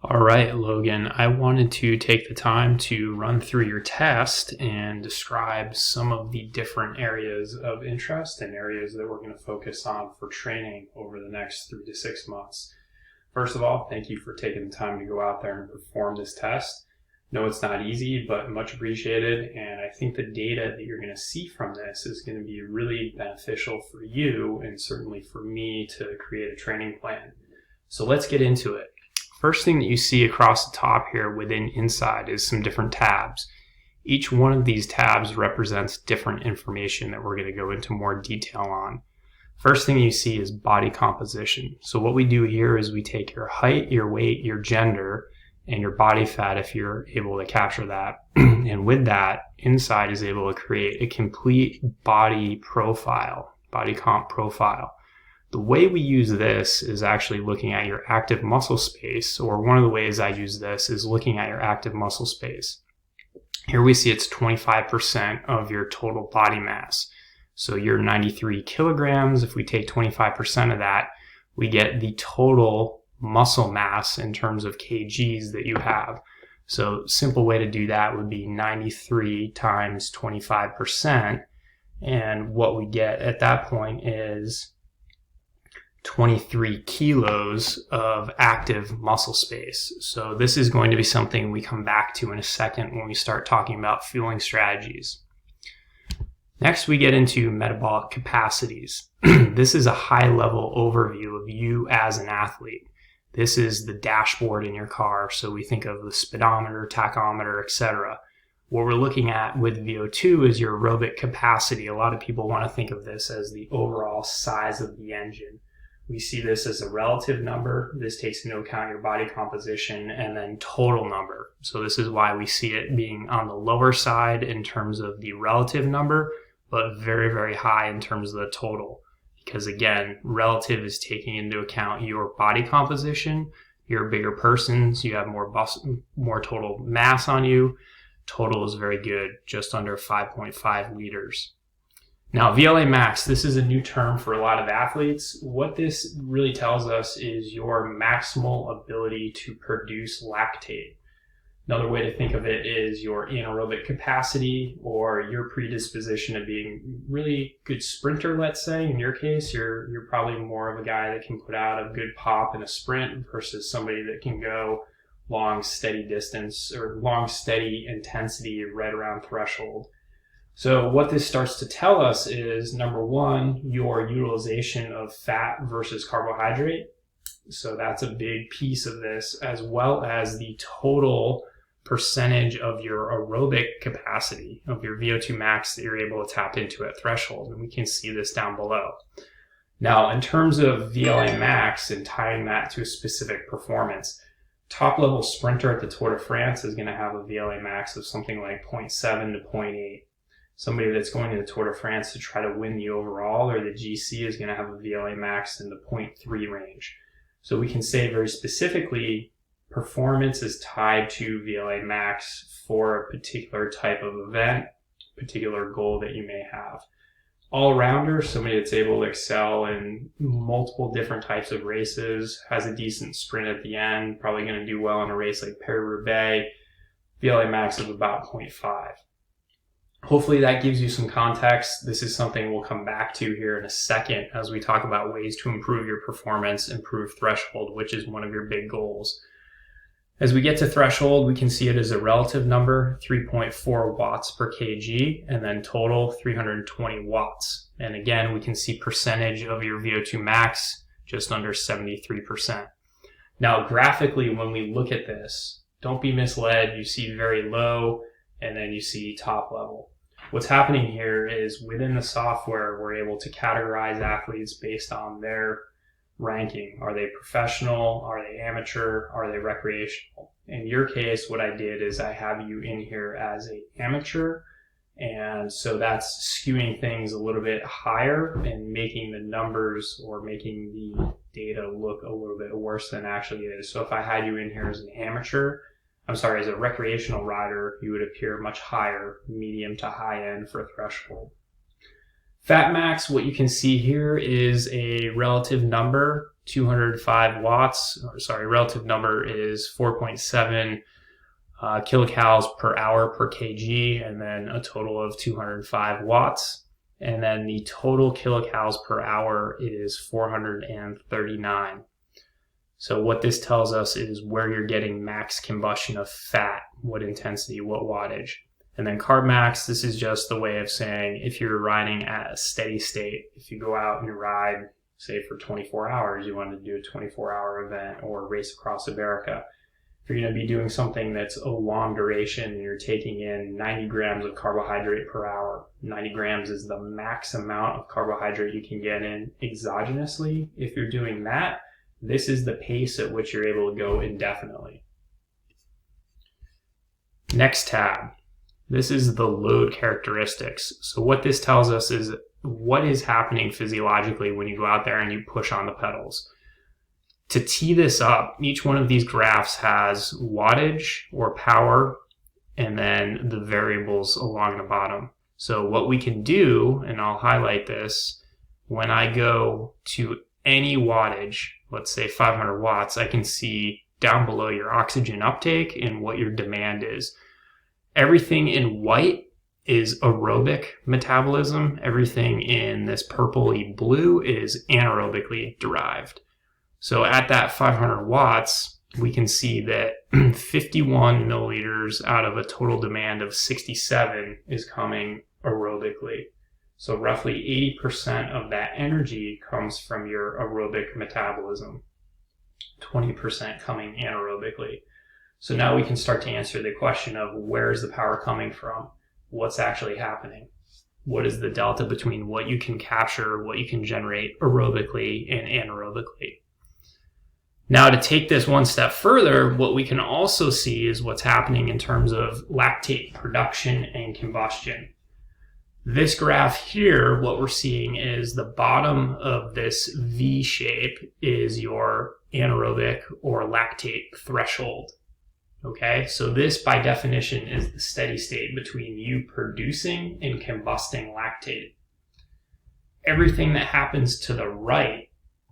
All right, Logan, I wanted to take the time to run through your test and describe some of the different areas of interest and areas that we're going to focus on for training over the next 3 to 6 months. First of all, thank you for taking the time to go out there and perform this test. No, it's not easy, but much appreciated, and I think the data that you're going to see from this is going to be really beneficial for you and certainly for me to create a training plan. So let's get into it. First thing that you see across the top here within INSCYD is some different tabs. Each one of these tabs represents different information that we're going to go into more detail on. First thing you see is body composition. So what we do here is we take your height, your weight, your gender, and your body fat if you're able to capture that. And with that, INSCYD is able to create a complete body profile, body comp profile. The way we use this is actually looking at your active muscle space, or one of the ways I use this is looking at your active muscle space. Here we see it's 25% of your total body mass. So you're 93 kilograms. If we take 25% of that, we get the total muscle mass in terms of kgs that you have. So simple way to do that would be 93 times 25%. And what we get at that point is 23 kilos of active muscle space. So this is going to be something we come back to in a second when we start talking about fueling strategies. Next, we get into metabolic capacities. This is a high-level overview of you as an athlete. This is the dashboard in your car. So we think of the speedometer, tachometer, etc. What we're looking at with VO2 is your aerobic capacity. A lot of people want to think of this as the overall size of the engine. We see this as a relative number. This takes into account your body composition and then total number. So this is why we see it being on the lower side in terms of the relative number, but very, very high in terms of the total. Because again, relative is taking into account your body composition. You're a bigger person, so you have more total mass on you. Total is very good, just under 5.5 liters. Now, VLamax, this is a new term for a lot of athletes. What this really tells us is your maximal ability to produce lactate. Another way to think of it is your anaerobic capacity or your predisposition of being really good sprinter, let's say. In your case, you're probably more of a guy that can put out a good pop in a sprint versus somebody that can go long, steady distance or long, steady intensity right around threshold. So what this starts to tell us is, number one, your utilization of fat versus carbohydrate. So that's a big piece of this, as well as the total percentage of your aerobic capacity, of your VO2 max that you're able to tap into at threshold. And we can see this down below. Now, in terms of VLamax and tying that to a specific performance, top level sprinter at the Tour de France is going to have a VLamax of something like 0.7 to 0.8. Somebody that's going to the Tour de France to try to win the overall or the GC is going to have a VLamax in the 0.3 range. So we can say very specifically, performance is tied to VLamax for a particular type of event, particular goal that you may have. All-rounder, somebody that's able to excel in multiple different types of races, has a decent sprint at the end, probably going to do well in a race like Paris-Roubaix, VLamax of about 0.5. Hopefully that gives you some context. This is something we'll come back to here in a second as we talk about ways to improve your performance, improve threshold, which is one of your big goals. As we get to threshold, we can see it as a relative number, 3.4 watts per kg, and then total 320 watts. And again, we can see percentage of your VO2 max, just under 73%. Now, graphically, when we look at this, don't be misled. You see very low, and then you see top level. What's happening here is within the software, we're able to categorize athletes based on their ranking. Are they professional? Are they amateur? Are they recreational? In your case, what I did is I have you in here as an amateur. And so that's skewing things a little bit higher and making the numbers or making the data look a little bit worse than it actually is. So if I had you in here as as a recreational rider, you would appear much higher, medium to high end for threshold. Fat max, what you can see here is a relative number, 205 watts, or sorry, relative number is 4.7 kilocalories per hour per kg, and then a total of 205 watts. And then the total kilocalories per hour is 439. So what this tells us is where you're getting max combustion of fat, what intensity, what wattage. And then carb max, this is just the way of saying if you're riding at a steady state, if you go out and you ride, say for 24 hours, you want to do a 24-hour event or race across America. If you're going to be doing something that's a long duration and you're taking in 90 grams of carbohydrate per hour, 90 grams is the max amount of carbohydrate you can get in exogenously. If you're doing that, this is the pace at which you're able to go indefinitely. Next tab. This is the load characteristics. So what this tells us is what is happening physiologically when you go out there and you push on the pedals. To tee this up, each one of these graphs has wattage or power and then the variables along the bottom. So what we can do, and I'll highlight this, when I go to any wattage, let's say 500 watts, I can see down below your oxygen uptake and what your demand is. Everything in white is aerobic metabolism. Everything in this purpley blue is anaerobically derived. So at that 500 watts, we can see that 51 milliliters out of a total demand of 67 is coming aerobically. So roughly 80% of that energy comes from your aerobic metabolism, 20% coming anaerobically. So now we can start to answer the question of where is the power coming from? What's actually happening? What is the delta between what you can capture, what you can generate aerobically and anaerobically? Now to take this one step further, what we can also see is what's happening in terms of lactate production and combustion. This graph here, what we're seeing is the bottom of this V shape is your anaerobic or lactate threshold. Okay, so this by definition is the steady state between you producing and combusting lactate. Everything that happens to the right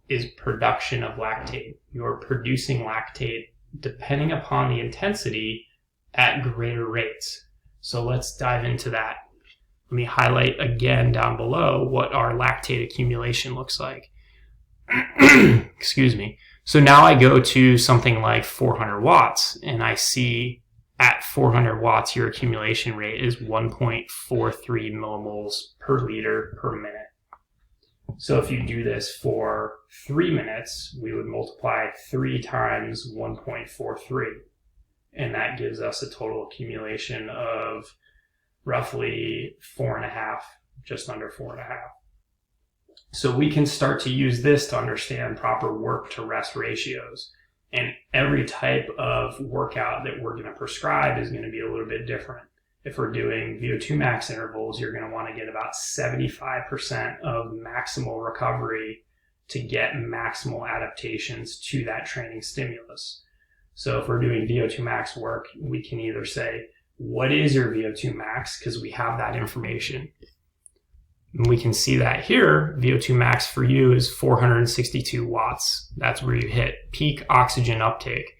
is production of lactate. You're producing lactate depending upon the intensity at greater rates. So let's dive into that. Let me highlight again down below what our lactate accumulation looks like. Excuse me. So now I go to something like 400 watts and I see at 400 watts your accumulation rate is 1.43 millimoles per liter per minute. So if you do this for 3 minutes, we would multiply 3 times 1.43, and that gives us a total accumulation of roughly 4.5, just under 4.5. So we can start to use this to understand proper work to rest ratios. And every type of workout that we're going to prescribe is going to be a little bit different. If we're doing VO2 max intervals, you're going to want to get about 75% of maximal recovery to get maximal adaptations to that training stimulus. So if we're doing VO2 max work, we can either say, what is your VO2 max? Because we have that information. And we can see that here, VO2 max for you is 462 watts. That's where you hit peak oxygen uptake.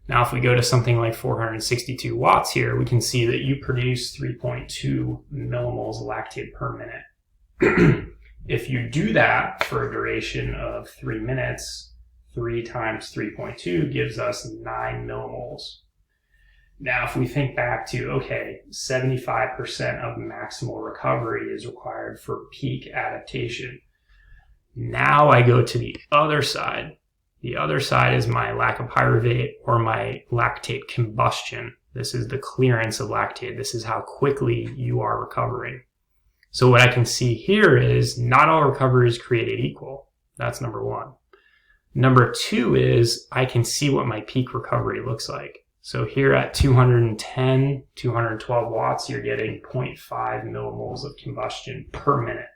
Now, if we go to something like 462 watts here, we can see that you produce 3.2 millimoles of lactate per minute. If you do that for a duration of 3 minutes, 3 times 3.2 gives us 9 millimoles. Now, if we think back to, okay, 75% of maximal recovery is required for peak adaptation. Now I go to the other side. The other side is my lack of pyruvate or my lactate combustion. This is the clearance of lactate. This is how quickly you are recovering. So what I can see here is not all recovery is created equal. That's number one. Number two is I can see what my peak recovery looks like. So here at 210, 212 watts, you're getting 0.5 millimoles of combustion per minute.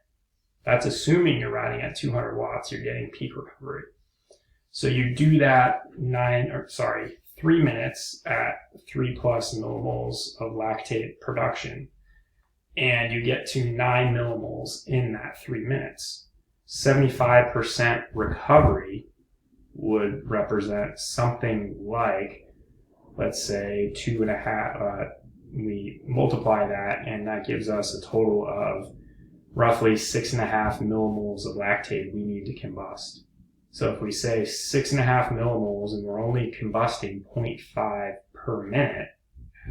That's assuming you're riding at 200 watts, you're getting peak recovery. So you do that 3 minutes at 3+ millimoles of lactate production. and you get to 9 millimoles in that 3 minutes. 75% recovery would represent something like, let's say, 2.5. We multiply that, and that gives us a total of roughly 6.5 millimoles of lactate we need to combust. So if we say 6.5 millimoles and we're only combusting 0.5 per minute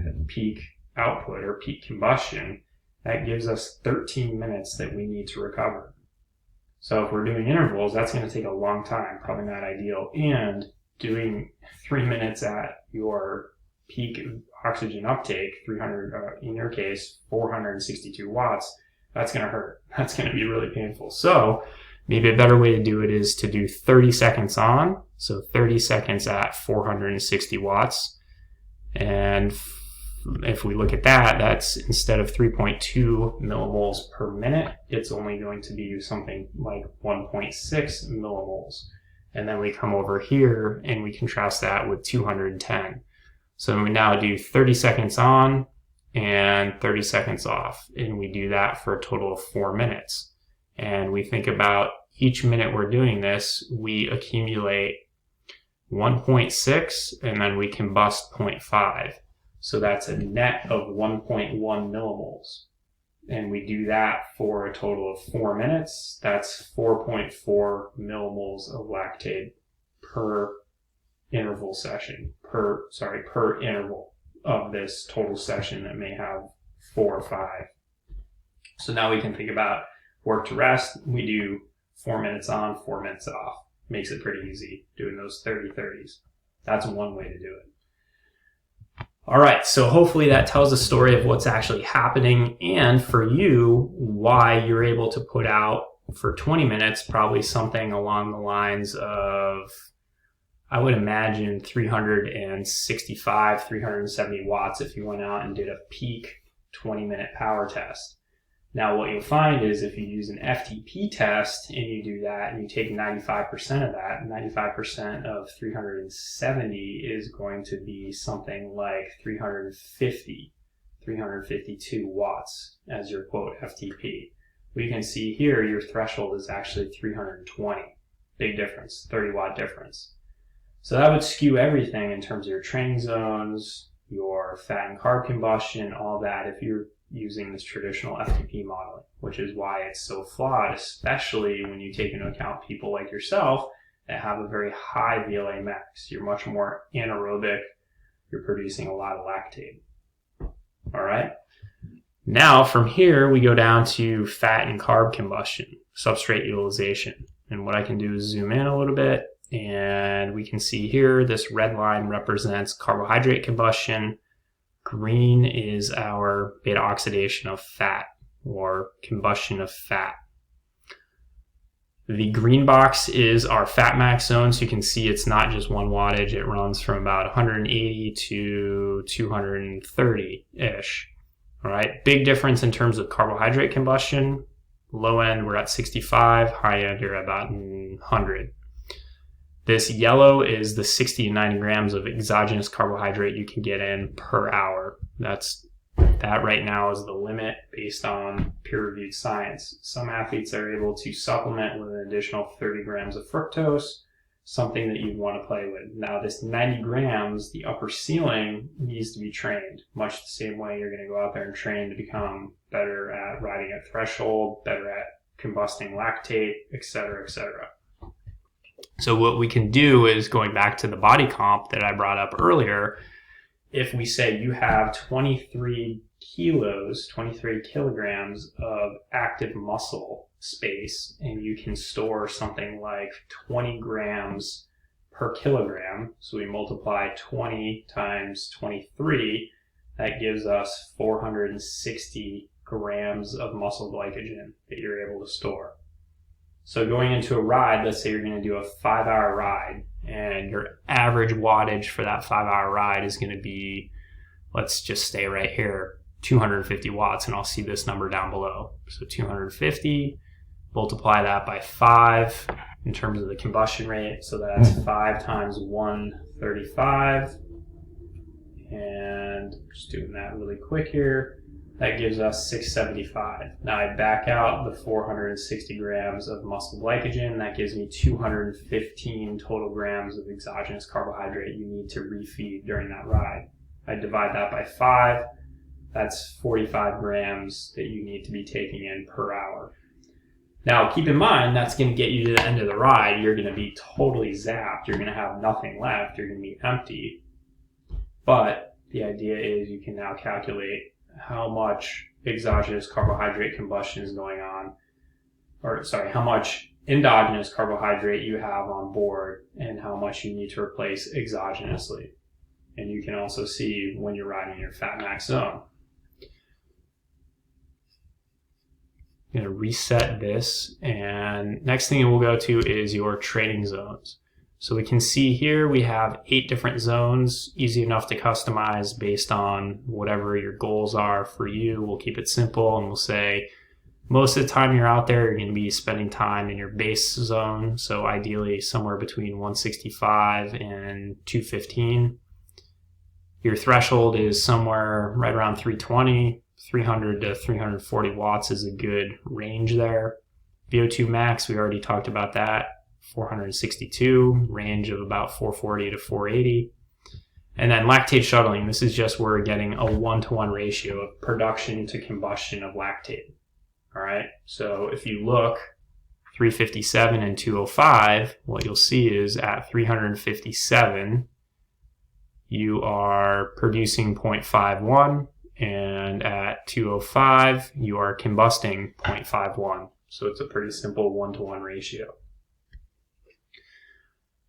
at peak output or peak combustion, that gives us 13 minutes that we need to recover. So if we're doing intervals, that's going to take a long time, probably not ideal. And doing 3 minutes at your peak oxygen uptake, 300, in your case, 462 watts, that's going to hurt. That's going to be really painful. So maybe a better way to do it is to do 30 seconds on. So 30 seconds at 460 watts. And if we look at that, that's instead of 3.2 millimoles per minute, it's only going to be something like 1.6 millimoles. And then we come over here and we contrast that with 210. So we now do 30 seconds on and 30 seconds off. And we do that for a total of 4 minutes. And we think about each minute we're doing this, we accumulate 1.6 and then we combust 0.5. So that's a net of 1.1 millimoles. And we do that for a total of 4 minutes. That's 4.4 millimoles of lactate per interval session, per interval of this total session that may have 4 or 5. So now we can think about work to rest. We do 4 minutes on, 4 minutes off. Makes it pretty easy doing those 30-30s. That's one way to do it. All right, so hopefully that tells a story of what's actually happening, and for you, why you're able to put out for 20 minutes probably something along the lines of, I would imagine 365, 370 watts if you went out and did a peak 20-minute power test. Now what you'll find is if you use an FTP test and you do that and you take 95% of that, 95% of 370 is going to be something like 352 watts as your quote FTP. We can see here your threshold is actually 320. Big difference, 30-watt difference. So that would skew everything in terms of your training zones, your fat and carb combustion, all that if you're using this traditional FTP modeling, which is why it's so flawed, especially when you take into account people like yourself that have a very high VLamax. You're much more anaerobic. You're producing a lot of lactate. All right. Now from here, we go down to fat and carb combustion, substrate utilization. And what I can do is zoom in a little bit, and we can see here this red line represents carbohydrate combustion. Green is our beta oxidation of fat or combustion of fat. The green box is our fat max zone, so you can see it's not just 1 wattage. It runs from about 180 to 230-ish. All right, big difference in terms of carbohydrate combustion. Low end, we're at 65. High end, you're at about 100. This yellow is the 60 to 90 grams of exogenous carbohydrate you can get in per hour. That right now is the limit based on peer-reviewed science. Some athletes are able to supplement with an additional 30 grams of fructose, something that you'd want to play with. Now this 90 grams, the upper ceiling needs to be trained, much the same way you're going to go out there and train to become better at riding at threshold, better at combusting lactate, etc., etc. So what we can do is, going back to the body comp that I brought up earlier, if we say you have 23 kilograms of active muscle space and you can store something like 20 grams per kilogram, so we multiply 20 times 23, that gives us 460 grams of muscle glycogen that you're able to store. So going into a ride, let's say you're going to do a 5-hour ride, and your average wattage for that 5-hour ride is going to be, let's just stay right here, 250 watts, and I'll see this number down below. So 250, multiply that by 5 in terms of the combustion rate. So that's 5 times 135. And just doing that really quick here, that gives us 675. Now I back out the 460 grams of muscle glycogen. That gives me 215 total grams of exogenous carbohydrate you need to refeed during that ride. I divide that by 5. That's 45 grams that you need to be taking in per hour. Now, keep in mind, that's going to get you to the end of the ride. You're going to be totally zapped. You're going to have nothing left. You're going to be empty. But the idea is you can now calculate how much exogenous carbohydrate combustion is going on, how much endogenous carbohydrate you have on board and how much you need to replace exogenously. And you can also see when you're riding your fat max zone. I'm going to reset this, and next thing we'll go to is your training zones. So we can see here we have 8 different zones, easy enough to customize based on whatever your goals are for you. We'll keep it simple and we'll say most of the time you're out there, you're going to be spending time in your base zone. So ideally somewhere between 165 and 215. Your threshold is somewhere right around 320. 300 to 340 watts is a good range there. VO2 max, we already talked about that. 462, range of about 440 to 480. And then lactate shuttling, this is just where we're getting a 1-to-1 ratio of production to combustion of lactate. All right, so if you look 357 and 205, what you'll see is at 357, you are producing 0.51, and at 205, you are combusting 0.51. So it's a pretty simple 1-to-1 ratio.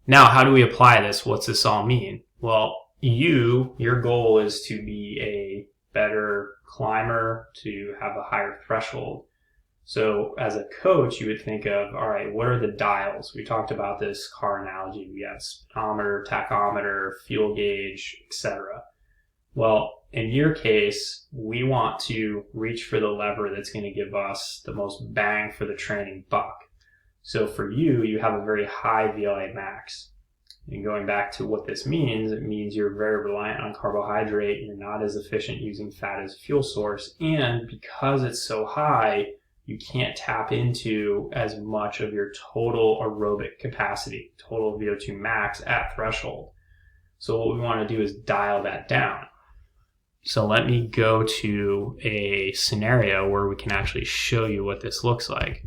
Now, how do we apply this? What's this all mean? Well, your goal is to be a better climber, to have a higher threshold. So as a coach, you would think of, all right, what are the dials? We talked about this car analogy. We have speedometer, tachometer, fuel gauge, etc. Well, in your case, we want to reach for the lever that's going to give us the most bang for the training buck. So for you, you have a very high VLamax. And going back to what this means, it means you're very reliant on carbohydrate. You're not as efficient using fat as a fuel source. And because it's so high, you can't tap into as much of your total aerobic capacity, total VO2 max at threshold. So what we want to do is dial that down. So let me go to a scenario where we can actually show you what this looks like.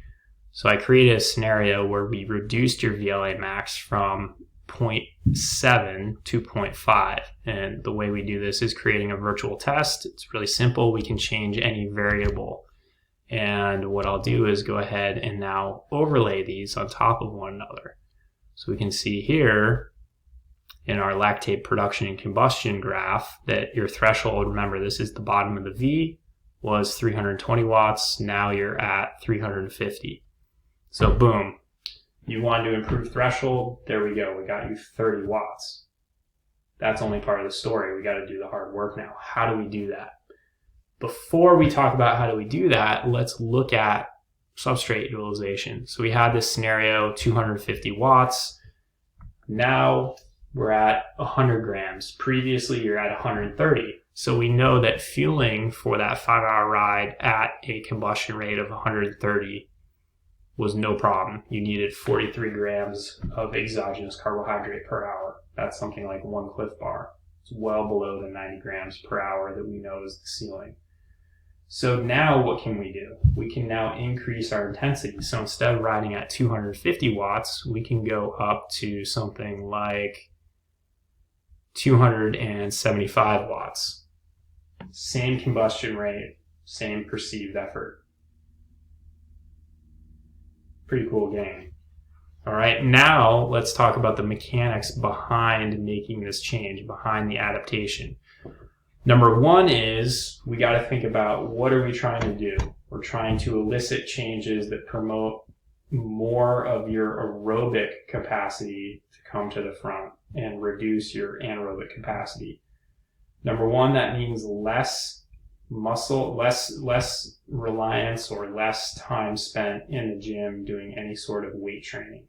So I created a scenario where we reduced your VLamax from 0.7 to 0.5. And the way we do this is creating a virtual test. It's really simple. We can change any variable. And what I'll do is go ahead and now overlay these on top of one another. So we can see here in our lactate production and combustion graph that your threshold, remember this is the bottom of the V, was 320 watts. Now you're at 350. So boom, you wanted to improve threshold. There we go. We got you 30 watts. That's only part of the story. We got to do the hard work now. How do we do that? Before we talk about how do we do that, let's look at substrate utilization. So we had this scenario, 250 watts. Now we're at 100 grams. Previously, you're at 130. So we know that fueling for that 5-hour ride at a combustion rate of 130 was no problem. You needed 43 grams of exogenous carbohydrate per hour. That's something like 1 Cliff Bar. It's well below the 90 grams per hour that we know is the ceiling. So now what can we do? We can now increase our intensity. So instead of riding at 250 watts, we can go up to something like 275 watts. Same combustion rate, same perceived effort. Pretty cool game. All right, now let's talk about the mechanics behind making this change, behind the adaptation. Number one is we got to think about what are we trying to do? We're trying to elicit changes that promote more of your aerobic capacity to come to the front and reduce your anaerobic capacity. Number one, that means less muscle, less reliance or less time spent in the gym doing any sort of weight training.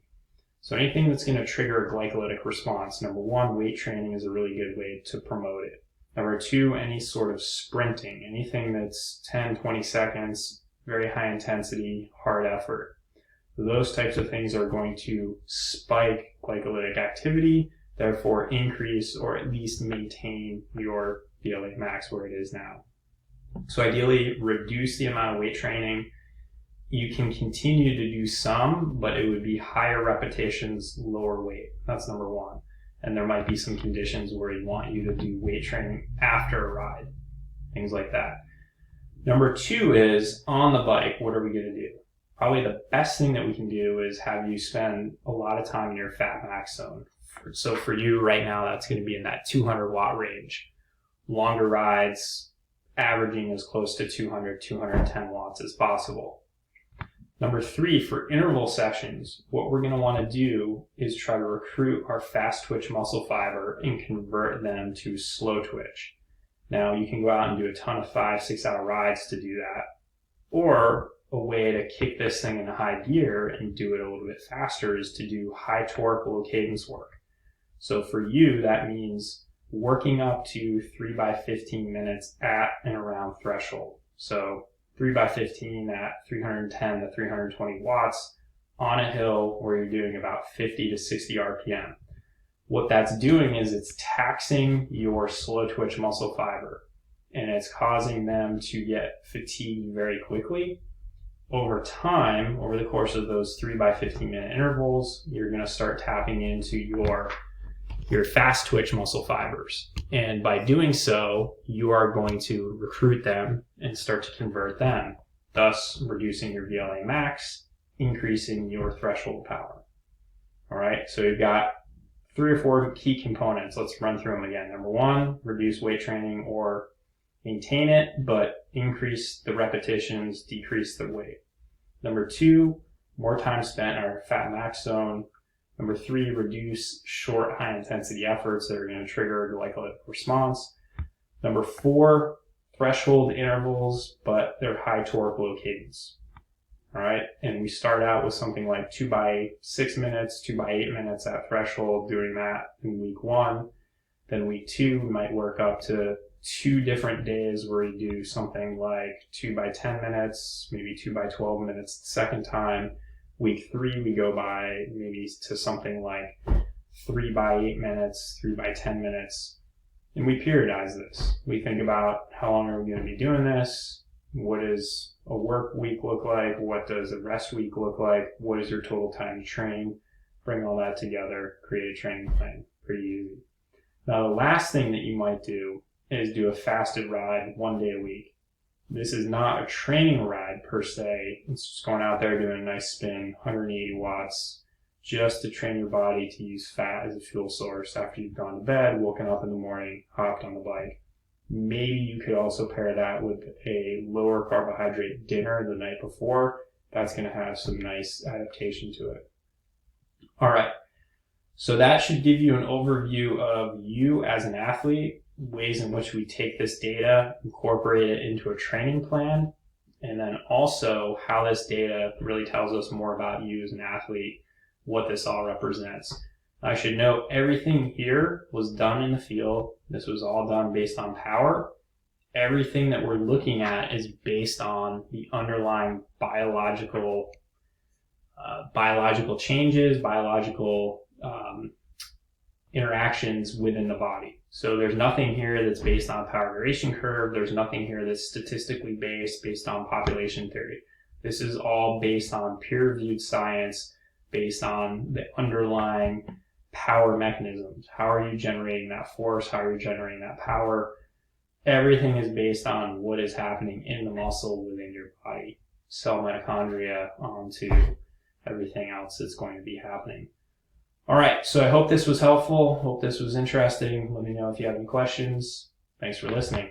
So anything that's going to trigger a glycolytic response, number one, weight training is a really good way to promote it. Number 2, any sort of sprinting, anything that's 10, 20 seconds, very high intensity, hard effort. Those types of things are going to spike glycolytic activity, therefore increase or at least maintain your VLamax where it is now. So ideally, reduce the amount of weight training. You can continue to do some, but it would be higher repetitions, lower weight. That's number 1. And there might be some conditions where you want you to do weight training after a ride, things like that. Number 2 is on the bike, what are we going to do? Probably the best thing that we can do is have you spend a lot of time in your fat max zone. So for you right now, that's going to be in that 200 watt range. Longer rides, averaging as close to 200, 210 watts as possible. Number 3, for interval sessions, what we're going to want to do is try to recruit our fast twitch muscle fiber and convert them to slow twitch. Now, you can go out and do a ton of 5-6 hour rides to do that. Or a way to kick this thing into high gear and do it a little bit faster is to do high torque, low cadence work. So for you, that means working up to 3 by 15 minutes at and around threshold. So 3 by 15 at 310 to 320 watts on a hill where you're doing about 50 to 60 RPM. What that's doing is it's taxing your slow twitch muscle fiber, and it's causing them to get fatigued very quickly. Over time, over the course of those 3 by 15 minute intervals, you're going to start tapping into your fast twitch muscle fibers. And by doing so, you are going to recruit them and start to convert them, thus reducing your VLamax, increasing your threshold power. All right, so you've got 3 or 4 key components. Let's run through them again. Number 1, reduce weight training or maintain it, but increase the repetitions, decrease the weight. Number 2, more time spent in our fat max zone. Number 3, reduce short, high-intensity efforts that are going to trigger a glycolytic response. Number 4, threshold intervals, but they're high torque, low cadence. All right, and we start out with something like 2 by 6 minutes, 2 by 8 minutes at threshold, doing that in week 1. Then week 2, we might work up to 2 different days where you do something like 2 by 10 minutes, maybe 2 by 12 minutes the second time. Week 3, we go by maybe to something like 3 by 8 minutes, 3 by 10 minutes. And we periodize this. We think about how long are we going to be doing this? What does a work week look like? What does a rest week look like? What is your total time to train? Bring all that together, create a training plan. Pretty easy. Now, the last thing that you might do is do a fasted ride 1 day a week. This is not a training ride per se. It's just going out there doing a nice spin, 180 watts, just to train your body to use fat as a fuel source after you've gone to bed, woken up in the morning, hopped on the bike. Maybe you could also pair that with a lower carbohydrate dinner the night before. That's going to have some nice adaptation to it. All right. So that should give you an overview of you as an athlete, ways in which we take this data, incorporate it into a training plan, and then also how this data really tells us more about you as an athlete, what this all represents. I should note everything here was done in the field. This was all done based on power. Everything that we're looking at is based on the underlying biological changes, biological interactions within the body. So there's nothing here that's based on power variation curve. There's nothing here that's statistically based on population theory. This is all based on peer-reviewed science, based on the underlying power mechanisms. How are you generating that force? How are you generating that power? Everything is based on what is happening in the muscle within your body. Cell mitochondria onto everything else that's going to be happening. All right, so I hope this was helpful. Hope this was interesting. Let me know if you have any questions. Thanks for listening.